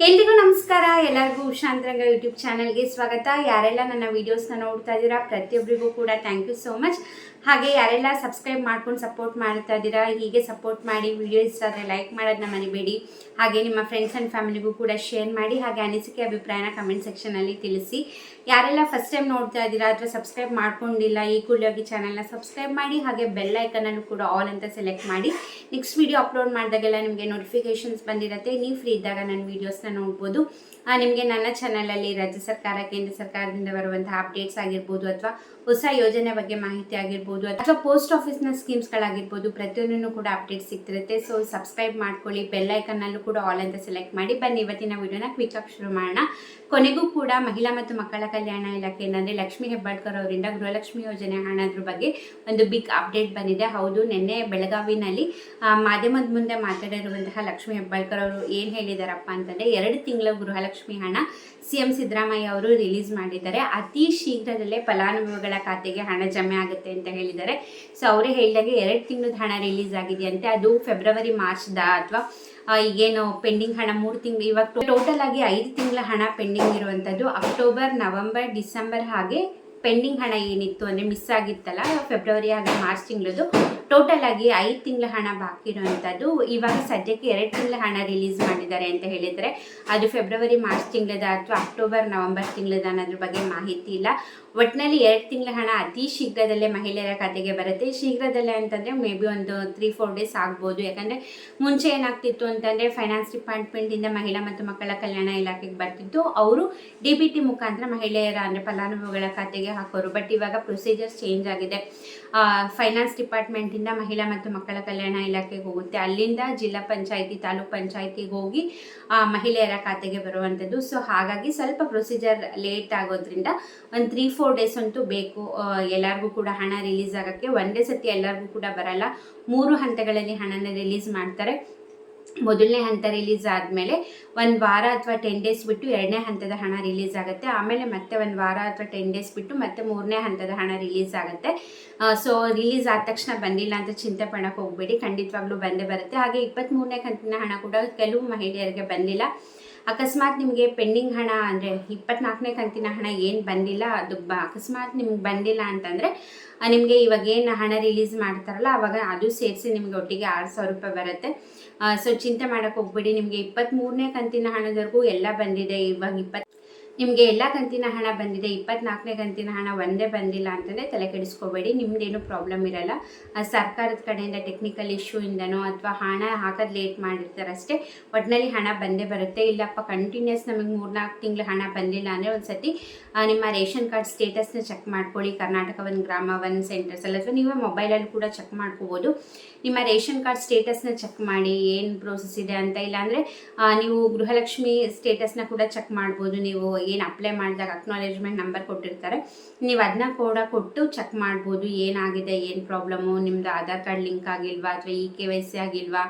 ಎಲ್ರಿಗೂ ನಮಸ್ಕಾರ. ಎಲ್ಲರಿಗೂ ಉಷಾಂತರಂಗ ಯೂಟ್ಯೂಬ್ ಚಾನಲ್ಗೆ ಸ್ವಾಗತ. ಯಾರೆಲ್ಲ ನನ್ನ ವೀಡಿಯೋಸ್ನ ನೋಡ್ತಾ ಇದ್ದೀರಾ ಪ್ರತಿಯೊಬ್ಬರಿಗೂ ಕೂಡ ಥ್ಯಾಂಕ್ ಯು ಸೋ ಮಚ್. ಹಾಗೆ ಯಾರೆಲ್ಲ ಸಬ್ಸ್ಕ್ರೈಬ್ ಮಾಡ್ಕೊಂಡು ಸಪೋರ್ಟ್ ಮಾಡ್ತಾ ಇದ್ದೀರಾ ಹೀಗೆ ಸಪೋರ್ಟ್ ಮಾಡಿ. ವಿಡಿಯೋ ಇಷ್ಟ ಆದರೆ ಲೈಕ್ ಮಾಡೋದನ್ನ ಮರಿಬೇಡಿ. ಹಾಗೆ ನಿಮ್ಮ ಫ್ರೆಂಡ್ಸ್ ಆ್ಯಂಡ್ ಫ್ಯಾಮಿಲಿಗೂ ಕೂಡ ಶೇರ್ ಮಾಡಿ. ಹಾಗೆ ಅನಿಸಿಕೆ ಅಭಿಪ್ರಾಯನ ಕಮೆಂಟ್ ಸೆಕ್ಷನಲ್ಲಿ ತಿಳಿಸಿ. ಯಾರೆಲ್ಲ ಫಸ್ಟ್ ಟೈಮ್ ನೋಡ್ತಾ ಇದ್ದೀರಾ ಅಥವಾ ಸಬ್ಸ್ಕ್ರೈಬ್ ಮಾಡ್ಕೊಂಡಿಲ್ಲ ಈ ಕೂಡಲೇ ಚಾನಲ್ನ ಸಬ್ಸ್ಕ್ರೈಬ್ ಮಾಡಿ. ಹಾಗೆ ಬೆಲ್ ಐಕನಲ್ಲೂ ಕೂಡ ಆಲ್ ಅಂತ ಸೆಲೆಕ್ಟ್ ಮಾಡಿ. ನೆಕ್ಸ್ಟ್ ವಿಡಿಯೋ ಅಪ್ಲೋಡ್ ಮಾಡಿದಾಗೆಲ್ಲ ನಿಮಗೆ ನೋಟಿಫಿಕೇಶನ್ಸ್ ಬಂದಿರುತ್ತೆ. ನೀವು ಫ್ರೀ ಇದ್ದಾಗ ನನ್ನ ವೀಡಿಯೋಸ್ನ ನೋಡ್ಬೋದು. ನಿಮಗೆ ನನ್ನ ಚಾನಲಲ್ಲಿ ರಾಜ್ಯ ಸರ್ಕಾರ ಕೇಂದ್ರ ಸರ್ಕಾರದಿಂದ ಬರುವಂತಹ ಅಪ್ಡೇಟ್ಸ್ ಆಗಿರ್ಬೋದು ಅಥವಾ ಹೊಸ ಯೋಜನೆ ಬಗ್ಗೆ ಮಾಹಿತಿ ಆಗಿರ್ಬೋದು ಅಥವಾ ಪೋಸ್ಟ್ ಆಫೀಸ್ನ ಸ್ಕೀಮ್ಸ್ಗಳಾಗಿರ್ಬೋದು ಪ್ರತಿಯೊಂದನ್ನು ಕೂಡ ಅಪ್ಡೇಟ್ ಸಿಗ್ತಿರುತ್ತೆ. ಸೊ ಸಬ್ಸ್ಕ್ರೈಬ್ ಮಾಡ್ಕೊಳ್ಳಿ. ಬೆಲ್ ಐಕನ್ನಲ್ಲೂ ಕೂಡ ಆಲ್ ಅಂತ ಸೆಲೆಕ್ಟ್ ಮಾಡಿ. ಬನ್ನಿ ಇವತ್ತಿನ ವಿಡಿಯೋನ ಕ್ವಿಕ್ ಆಗಿ ಶುರು ಮಾಡೋಣ. ಕೊನೆಗೂ ಕೂಡ ಮಹಿಳಾ ಮತ್ತು ಮಕ್ಕಳ ಕಲ್ಯಾಣ ಇಲಾಖೆಯಿಂದ ಅಂದರೆ ಲಕ್ಷ್ಮೀ ಹೆಬ್ಬಾಳ್ಕರ್ ಅವರಿಂದ ಗೃಹಲಕ್ಷ್ಮಿ ಯೋಜನೆ ಹಣದ್ರ ಬಗ್ಗೆ ಒಂದು ಬಿಗ್ ಅಪ್ಡೇಟ್ ಬಂದಿದೆ. ಹೌದು, ನಿನ್ನೆ ಬೆಳಗಾವಿನಲ್ಲಿ ಮಾಧ್ಯಮದ ಮುಂದೆ ಮಾತಾಡಿರುವಂತಹ ಲಕ್ಷ್ಮೀ ಹೆಬ್ಬಾಳ್ಕರ್ ಅವರು ಏನು ಹೇಳಿದಾರಪ್ಪ ಅಂತಂದರೆ 2 ತಿಂಗಳ ಗೃಹಲಕ್ಷ್ಮಿ ಹಣ CM ಸಿದ್ದರಾಮಯ್ಯ ಅವರು ರಿಲೀಸ್ ಮಾಡಿದ್ದಾರೆ. ಅತಿ ಶೀಘ್ರದಲ್ಲೇ ಫಲಾನುಭವಿಗಳ ಖಾತೆಗೆ ಹಣ ಜಮೆ ಆಗುತ್ತೆ ಅಂತ ಹೇಳಿದ್ದಾರೆ. ಸೊ ಅವರೇ ಹೇಳಿದಾಗೆ 2 ತಿಂಗಳದ ಹಣ ರಿಲೀಸ್ ಆಗಿದೆಯಂತೆ. ಅದು ಫೆಬ್ರವರಿ ಮಾರ್ಚ್ದ ಅಥವಾ ಈಗೇನು ಪೆಂಡಿಂಗ್ ಹಣ 3 ತಿಂಗಳು, ಇವಾಗ ಟೋಟಲ್ ಆಗಿ 5 ತಿಂಗಳ ಹಣ ಪೆಂಡಿಂಗ್ ಇರುವಂಥದ್ದು. ಅಕ್ಟೋಬರ್, ನವೆಂಬರ್, ಡಿಸೆಂಬರ್ ಹಾಗೆ ಪೆಂಡಿಂಗ್ ಹಣ ಏನಿತ್ತು ಅಂದರೆ ಮಿಸ್ ಆಗಿತ್ತಲ್ಲ ಫೆಬ್ರವರಿ ಹಾಗೆ ಮಾರ್ಚ್ ತಿಂಗಳದು ಟೋಟಲ್ ಆಗಿ 5 ತಿಂಗಳ ಹಣ ಬಾಕಿ ಇರುವಂಥದ್ದು. ಇವಾಗ ಸದ್ಯಕ್ಕೆ 2 ತಿಂಗಳ ಹಣ ರಿಲೀಸ್ ಮಾಡಿದ್ದಾರೆ ಅಂತ ಹೇಳಿದರೆ ಅದು ಫೆಬ್ರವರಿ ಮಾರ್ಚ್ ತಿಂಗಳದ ಅಥವಾ ಅಕ್ಟೋಬರ್ ನವೆಂಬರ್ ತಿಂಗಳದ ಅನ್ನೋದ್ರ ಬಗ್ಗೆ ಮಾಹಿತಿ ಇಲ್ಲ. ಒಟ್ಟಿನಲ್ಲಿ 2 ತಿಂಗಳ ಹಣ ಅತಿ ಶೀಘ್ರದಲ್ಲೇ ಮಹಿಳೆಯರ ಖಾತೆಗೆ ಬರುತ್ತೆ. ಶೀಘ್ರದಲ್ಲೇ ಅಂತಂದರೆ ಮೇ ಬಿ ಒಂದು 3-4 ಡೇಸ್ ಆಗ್ಬೋದು. ಯಾಕಂದರೆ ಮುಂಚೆ ಏನಾಗ್ತಿತ್ತು ಅಂತಂದರೆ ಫೈನಾನ್ಸ್ ಡಿಪಾರ್ಟ್ಮೆಂಟಿಂದ ಮಹಿಳಾ ಮತ್ತು ಮಕ್ಕಳ ಕಲ್ಯಾಣ ಇಲಾಖೆಗೆ ಬರ್ತಿತ್ತು. ಅವರು DBT ಮುಖಾಂತರ ಮಹಿಳೆಯರ ಅಂದರೆ ಫಲಾನುಭವಿಗಳ ಖಾತೆಗೆ ಹಾಕೋರು. ಬಟ್ ಇವಾಗ ಪ್ರೊಸೀಜರ್ಸ್ ಚೇಂಜ್ ಆಗಿದೆ. ಫೈನಾನ್ಸ್ ಡಿಪಾರ್ಟ್ಮೆಂಟಿಂದ ಮಹಿಳಾ ಮತ್ತು ಮಕ್ಕಳ ಕಲ್ಯಾಣ ಇಲಾಖೆಗೆ ಹೋಗುತ್ತೆ. ಅಲ್ಲಿಂದ ಜಿಲ್ಲಾ ಪಂಚಾಯಿತಿ, ತಾಲೂಕ್ ಪಂಚಾಯಿತಿಗೆ ಹೋಗಿ ಮಹಿಳೆಯರ ಖಾತೆಗೆ ಬರುವಂಥದ್ದು. ಸೊ ಹಾಗಾಗಿ ಸ್ವಲ್ಪ ಪ್ರೊಸೀಜರ್ ಲೇಟ್ ಆಗೋದ್ರಿಂದ ಒಂದು 3-4 ಡೇಸ್ ಅಂತೂ ಬೇಕು ಎಲ್ಲರಿಗೂ ಕೂಡ ಹಣ ರಿಲೀಸ್ ಆಗೋಕ್ಕೆ. ಒಂದೇ ಸತಿ ಎಲ್ಲರಿಗೂ ಕೂಡ ಬರಲ್ಲ, 3 ಹಂತಗಳಲ್ಲಿ ಹಣನ ರಿಲೀಸ್ ಮಾಡ್ತಾರೆ. ಮೊದಲನೇ ಹಂತ ರಿಲೀಸ್ ಆದಮೇಲೆ 1 ವಾರ ಅಥವಾ 10 ಡೇಸ್ ಬಿಟ್ಟು 2ನೇ ಹಂತದ ಹಣ ರಿಲೀಸ್ ಆಗುತ್ತೆ. ಆಮೇಲೆ ಮತ್ತೆ 1 ವಾರ ಅಥವಾ 10 ಡೇಸ್ ಬಿಟ್ಟು ಮತ್ತೆ 3ನೇ ಹಂತದ ಹಣ ರಿಲೀಸ್ ಆಗುತ್ತೆ. ಸೊ ರಿಲೀಸ್ ಆದ ತಕ್ಷಣ ಬಂದಿಲ್ಲ ಅಂತ ಚಿಂತೆ ಪಡೋಕ್ಕೆ ಹೋಗಬೇಡಿ, ಖಂಡಿತವಾಗ್ಲೂ ಬಂದೇ ಬರುತ್ತೆ. ಹಾಗೆ 23ನೇ ಕಂತಿನ ಹಣ ಕೂಡ ಕೆಲವು ಮಹಿಳೆಯರಿಗೆ ಬಂದಿಲ್ಲ. ಅಕಸ್ಮಾತ್ ನಿಮಗೆ ಪೆಂಡಿಂಗ್ ಹಣ ಅಂದರೆ 24ನೇ ಕಂತಿನ ಹಣ ಏನು ಬಂದಿಲ್ಲ, ಅದು ಅಕಸ್ಮಾತ್ ನಿಮ್ಗೆ ಬಂದಿಲ್ಲ ಅಂತಂದರೆ ನಿಮಗೆ ಇವಾಗ ಏನು ಹಣ ರಿಲೀಸ್ ಮಾಡ್ತಾರಲ್ಲ ಆವಾಗ ಅದು ಸೇರಿಸಿ ನಿಮಗೆ ಒಟ್ಟಿಗೆ 6,000 ರೂಪಾಯಿ ಬರುತ್ತೆ. ಸೊ ಚಿಂತೆ ಮಾಡೋಕ್ಕೆ ಹೋಗ್ಬೇಡಿ. ನಿಮಗೆ 23ನೇ ಕಂತಿನ ಹಣದವರೆಗೂ ಎಲ್ಲ ಬಂದಿದೆ. ಇವಾಗ ನಿಮಗೆ ಎಲ್ಲ ಕಂತಿನ ಹಣ ಬಂದಿದೆ. 24ನೇ ಕಂತಿನ ಹಣ ಒಂದೇ ಬಂದಿಲ್ಲ ಅಂತಂದರೆ ತಲೆ ಕೆಡಿಸ್ಕೋಬೇಡಿ, ನಿಮ್ಮದೇನು ಪ್ರಾಬ್ಲಮ್ ಇರಲ್ಲ. ಸರ್ಕಾರದ ಕಡೆಯಿಂದ ಟೆಕ್ನಿಕಲ್ ಇಶ್ಯೂಯಿಂದನೋ ಅಥವಾ ಹಣ ಹಾಕೋದು ಲೇಟ್ ಮಾಡಿರ್ತಾರೆ ಅಷ್ಟೇ. ಒಟ್ಟಿನಲ್ಲಿ ಹಣ ಬಂದೇ ಬರುತ್ತೆ. ಇಲ್ಲಪ್ಪ ಕಂಟಿನ್ಯೂಸ್ ನಮಗೆ 3-4 ತಿಂಗಳು ಹಣ ಬಂದಿಲ್ಲ ಅಂದರೆ ಒಂದು ಸತಿ ನಿಮ್ಮ ರೇಷನ್ ಕಾರ್ಡ್ ಸ್ಟೇಟಸ್ನ ಚೆಕ್ ಮಾಡ್ಕೊಳ್ಳಿ. ಕರ್ನಾಟಕ 1 ಗ್ರಾಮ 1 ಸೆಂಟರ್ಸಲ್ಲಿ ಅಥವಾ ನೀವೇ ಮೊಬೈಲಲ್ಲಿ ಕೂಡ ಚೆಕ್ ಮಾಡ್ಕೋಬೋದು. ನಿಮ್ಮ ರೇಷನ್ ಕಾರ್ಡ್ ಸ್ಟೇಟಸ್ನ ಚೆಕ್ ಮಾಡಿ ಏನು ಪ್ರೋಸೆಸ್ ಇದೆ ಅಂತ. ಇಲ್ಲಾಂದರೆ ನೀವು ಗೃಹಲಕ್ಷ್ಮಿ ಸ್ಟೇಟಸ್ನ ಕೂಡ ಚೆಕ್ ಮಾಡ್ಬೋದು. ನೀವು ಏನು ಅಪ್ಲೈ ಮಾಡಿದಾಗ ಅಕ್ನಾಲೇಜ್ಮೆಂಟ್ ನಂಬರ್ ಕೊಟ್ಟಿರ್ತಾರೆ, ನೀವು ಅದನ್ನ ಕೂಡ ಕೊಟ್ಟು ಚೆಕ್ ಮಾಡ್ಬೋದು ಏನಾಗಿದೆ, ಏನು ಪ್ರಾಬ್ಲಮ್ಮು, ನಿಮ್ಮದು ಆಧಾರ್ ಕಾರ್ಡ್ ಲಿಂಕ್ ಆಗಿಲ್ವಾ ಅಥವಾ KYC ಆಗಿಲ್ವಾ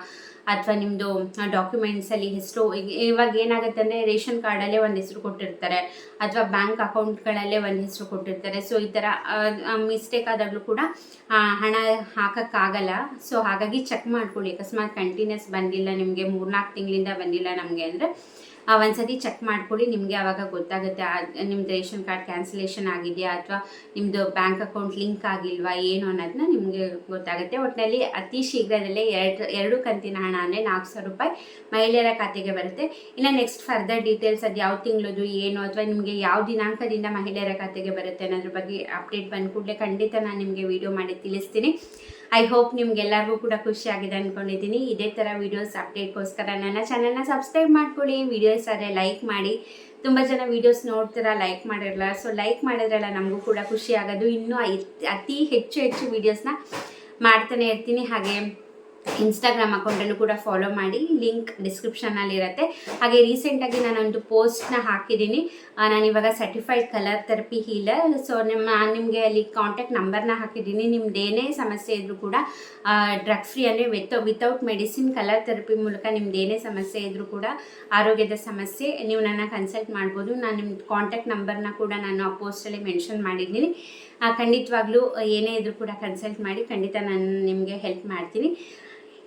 ಅಥವಾ ನಿಮ್ಮದು ಡಾಕ್ಯುಮೆಂಟ್ಸಲ್ಲಿ ಹೆಸರು. ಇವಾಗ ಏನಾಗುತ್ತೆ ಅಂದರೆ ರೇಷನ್ ಕಾರ್ಡಲ್ಲೇ ಒಂದು ಹೆಸರು ಕೊಟ್ಟಿರ್ತಾರೆ ಅಥವಾ ಬ್ಯಾಂಕ್ ಅಕೌಂಟ್ಗಳಲ್ಲೇ ಒಂದು ಹೆಸರು ಕೊಟ್ಟಿರ್ತಾರೆ. ಸೊ ಈ ಥರ ಮಿಸ್ಟೇಕ್ ಆದಾಗಲೂ ಕೂಡ ಹಣ ಹಾಕೋಕ್ಕಾಗಲ್ಲ. ಸೊ ಹಾಗಾಗಿ ಚೆಕ್ ಮಾಡ್ಕೊಳ್ಳಿ. ಅಕಸ್ಮಾತ್ ಕಂಟಿನ್ಯೂಸ್ ಬಂದಿಲ್ಲ, ನಿಮಗೆ 3-4 ತಿಂಗಳಿಂದ ಬಂದಿಲ್ಲ ನಮಗೆ ಅಂದರೆ ಒಂದ್ಸತಿ ಚೆಕ್ ಮಾಡ್ಕೊಳ್ಳಿ. ನಿಮಗೆ ಆವಾಗ ಗೊತ್ತಾಗುತ್ತೆ ನಿಮ್ಮದು ರೇಷನ್ ಕಾರ್ಡ್ ಕ್ಯಾನ್ಸಲೇಷನ್ ಆಗಿದೆಯಾ ಅಥವಾ ನಿಮ್ಮದು ಬ್ಯಾಂಕ್ ಅಕೌಂಟ್ ಲಿಂಕ್ ಆಗಿಲ್ವಾ ಏನು ಅನ್ನೋದನ್ನ ನಿಮಗೆ ಗೊತ್ತಾಗುತ್ತೆ. ಒಟ್ಟಿನಲ್ಲಿ ಅತಿ ಶೀಘ್ರದಲ್ಲೇ 2 ಕಂತಿನ ಹಣ ಅಂದರೆ 4,000 ರೂಪಾಯಿ ಮಹಿಳೆಯರ ಖಾತೆಗೆ ಬರುತ್ತೆ. ಇನ್ನು ನೆಕ್ಸ್ಟ್ ಫರ್ದರ್ ಡೀಟೇಲ್ಸ್ ಅದು ಯಾವ ತಿಂಗಳದು ಏನು ಅಥವಾ ನಿಮಗೆ ಯಾವ ದಿನಾಂಕದಿಂದ ಮಹಿಳೆಯರ ಖಾತೆಗೆ ಬರುತ್ತೆ ಅನ್ನೋದ್ರ ಬಗ್ಗೆ ಅಪ್ಡೇಟ್ ಬಂದ ಕೂಡಲೇ ಖಂಡಿತ ನಾನು ನಿಮಗೆ ವಿಡಿಯೋ ಮಾಡಿ ತಿಳಿಸ್ತೀನಿ. ಐ ಹೋಪ್ ನಿಮ್ಗೆಲ್ಲರಿಗೂ ಕೂಡ ಖುಷಿ ಆಗಿದೆ ಅಂದ್ಕೊಂಡಿದ್ದೀನಿ. ಇದೇ ಥರ ವೀಡಿಯೋಸ್ ಅಪ್ಡೇಟ್ಗೋಸ್ಕರ ನನ್ನ ಚಾನಲ್ನ ಸಬ್ಸ್ಕ್ರೈಬ್ ಮಾಡ್ಕೊಳ್ಳಿ. ವೀಡಿಯೋಸ್ ಆದರೆ ಲೈಕ್ ಮಾಡಿ. ತುಂಬ ಜನ ವೀಡಿಯೋಸ್ ನೋಡ್ತೀರಾ, ಲೈಕ್ ಮಾಡಿರಲ್ಲ. ಸೊ ಲೈಕ್ ಮಾಡಿದ್ರಲ್ಲ ನಮಗೂ ಕೂಡ ಖುಷಿ ಆಗೋದು. ಇನ್ನೂ ಅತಿ ಹೆಚ್ಚು ವೀಡಿಯೋಸ್ನ ಮಾಡ್ತಾನೆ ಇರ್ತೀನಿ. ಹಾಗೆ ಇನ್ಸ್ಟಾಗ್ರಾಮ್ ಅಕೌಂಟನ್ನು ಕೂಡ ಫಾಲೋ ಮಾಡಿ, ಲಿಂಕ್ ಡಿಸ್ಕ್ರಿಪ್ಷನ್ನಲ್ಲಿರುತ್ತೆ. ಹಾಗೆ ರೀಸೆಂಟಾಗಿ ನಾನೊಂದು ಪೋಸ್ಟ್ನ ಹಾಕಿದ್ದೀನಿ. ನಾನಿವಾಗ certified colour therapy healer. So ನಿಮಗೆ ಅಲ್ಲಿ ಕಾಂಟ್ಯಾಕ್ಟ್ ನಂಬರ್ನ ಹಾಕಿದ್ದೀನಿ. ನಿಮ್ದೇನೇ ಸಮಸ್ಯೆ ಇದ್ದರೂ ಕೂಡ ಡ್ರಗ್ ಫ್ರೀ ಅಂದರೆ ವಿತೌಟ್ ಮೆಡಿಸಿನ್ ಕಲರ್ ಥೆರಪಿ ಮೂಲಕ ನಿಮ್ದೇನೇ ಸಮಸ್ಯೆ ಇದ್ದರೂ ಕೂಡ ಆರೋಗ್ಯದ ಸಮಸ್ಯೆ ನೀವು ನನ್ನ ಕನ್ಸಲ್ಟ್ ಮಾಡ್ಬೋದು. ನಾನು ನಿಮ್ಮ ಕಾಂಟ್ಯಾಕ್ಟ್ ನಂಬರ್ನ ಕೂಡ ನಾನು ಆ ಪೋಸ್ಟಲ್ಲಿ ಮೆನ್ಷನ್ ಮಾಡಿದ್ದೀನಿ. ಖಂಡಿತವಾಗ್ಲೂ ಏನೇ ಇದ್ರೂ ಕೂಡ ಕನ್ಸಲ್ಟ್ ಮಾಡಿ, ಖಂಡಿತ ನಾನು ನಿಮಗೆ ಹೆಲ್ಪ್ ಮಾಡ್ತೀನಿ.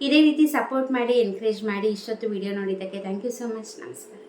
ಇದೇ ರೀತಿ ಸಪೋರ್ಟ್ ಮಾಡಿ, ಎನ್ಕರೇಜ್ ಮಾಡಿ. ಇಷ್ಟೊತ್ತು ವಿಡಿಯೋ ನೋಡಿದ್ದಕ್ಕೆ ಥ್ಯಾಂಕ್ ಯು ಸೋ ಮಚ್. ನಮಸ್ಕಾರ.